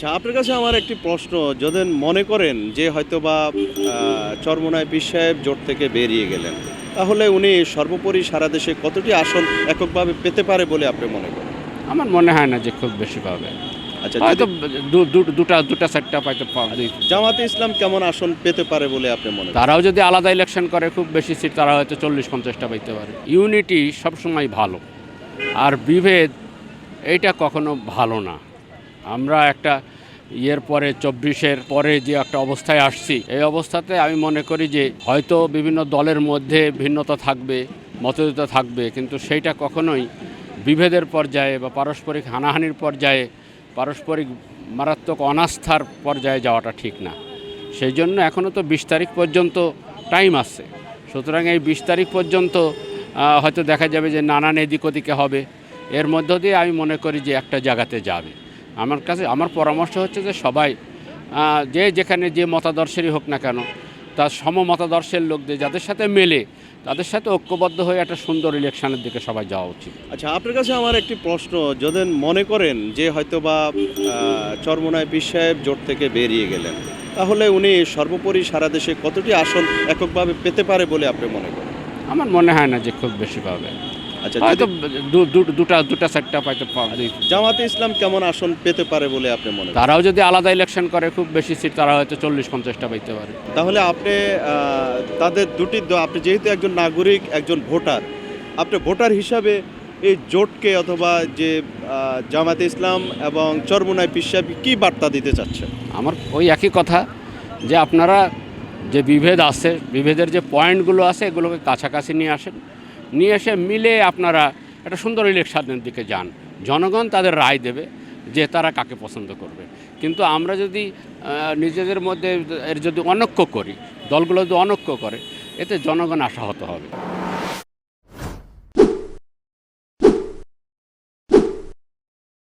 আচ্ছা, আপনার কাছে আমার একটি প্রশ্ন। যদি মনে করেন যে হয়তোবা চরমোনাই পীর সাহেব জোট থেকে বেরিয়ে গেলেন, তাহলে উনি সর্বোপরি সারা দেশে কতটি আসন এককভাবে পেতে পারে বলে আপনি মনে করেন? আমার মনে হয় না যে খুব বেশি পাবে। আচ্ছা, হয়তো যদি দুটা চারটা পাইতে পাবে। জামাতে ইসলাম কেমন আসন পেতে পারে বলে আপনি মনে করেন? তারাও যদি আলাদা ইলেকশন করে খুব বেশি সিট তারা হয়তো 40-50টা পাইতে পারে। ইউনিটি সবসময় ভালো, আর বিভেদ এইটা কখনো ভালো না। আমরা একটা ইয়ের পরে 24-এর পরে যে একটা অবস্থায় আসছি, এই অবস্থাতে আমি মনে করি যে হয়তো বিভিন্ন দলের মধ্যে ভিন্নতা থাকবে, মতভেদ থাকবে, কিন্তু সেইটা কখনোই বিভেদের পর্যায়ে বা পারস্পরিক হানাহানির পর্যায়ে, পারস্পরিক মারাত্মক অনাস্থার পর্যায়ে যাওয়াটা ঠিক না। সেই জন্য এখনও তো 20 তারিখ পর্যন্ত টাইম আছে। সুতরাং এই 20 তারিখ পর্যন্ত হয়তো দেখা যাবে যে নানান এদিক ওদিকে হবে। এর মধ্য দিয়ে আমি মনে করি যে একটা জায়গাতে যাবে। আমার পরামর্শ হচ্ছে যে সবাই যে যেখানে যে মতাদর্শেরই হোক না কেন, তার সমমতাদর্শের লোকদের যাদের সাথে মেলে, তাদের সাথে ঐক্যবদ্ধ হয়ে একটা সুন্দর ইলেকশনের দিকে সবাই যাওয়া উচিত। আচ্ছা, আপনার কাছে আমার একটি প্রশ্ন। যদি মনে করেন যে হয়তোবা চরমোনাই পীর সাহেব জোট থেকে বেরিয়ে গেলেন, তাহলে উনি সর্বোপরি সারা দেশে কতটি আসন এককভাবে পেতে পারে বলে আপনি মনে করেন? আমার মনে হয় না যে খুব বেশি পাবে। আচ্ছা, হয়তো দুটা চারটা পাইতে পাবে। জামাতে ইসলাম কেমন আসন পেতে পারে বলে আপনি মনে করেন? তারাও যদি আলাদা ইলেকশন করে খুব বেশি সিট তারা হয়তো 40-50টা পাইতে পারে। তাহলে আপনি তাদের আপনি যেহেতু একজন নাগরিক, একজন ভোটার, আপনি ভোটার হিসাবে এই জোটকে অথবা যে জামাতে ইসলাম এবং চরমোনাই পীর সাহেব কী বার্তা দিতে চাচ্ছেন? আমার ওই একই কথা যে আপনারা যে বিভেদ আছে, বিভেদের যে পয়েন্টগুলো আছে এগুলোকে কাছাকাছি নিয়ে আসেন, নিয়ে এসে মিলে আপনারা একটা সুন্দর ইলেকশনের দিকে যান। জনগণ তাদের রায় দেবে যে তারা কাকে পছন্দ করবে। কিন্তু আমরা যদি নিজেদের মধ্যে এর যদি অনৈক্য করি, দলগুলো যদি অনৈক্য করে, এতে জনগণ আশাহত হবে।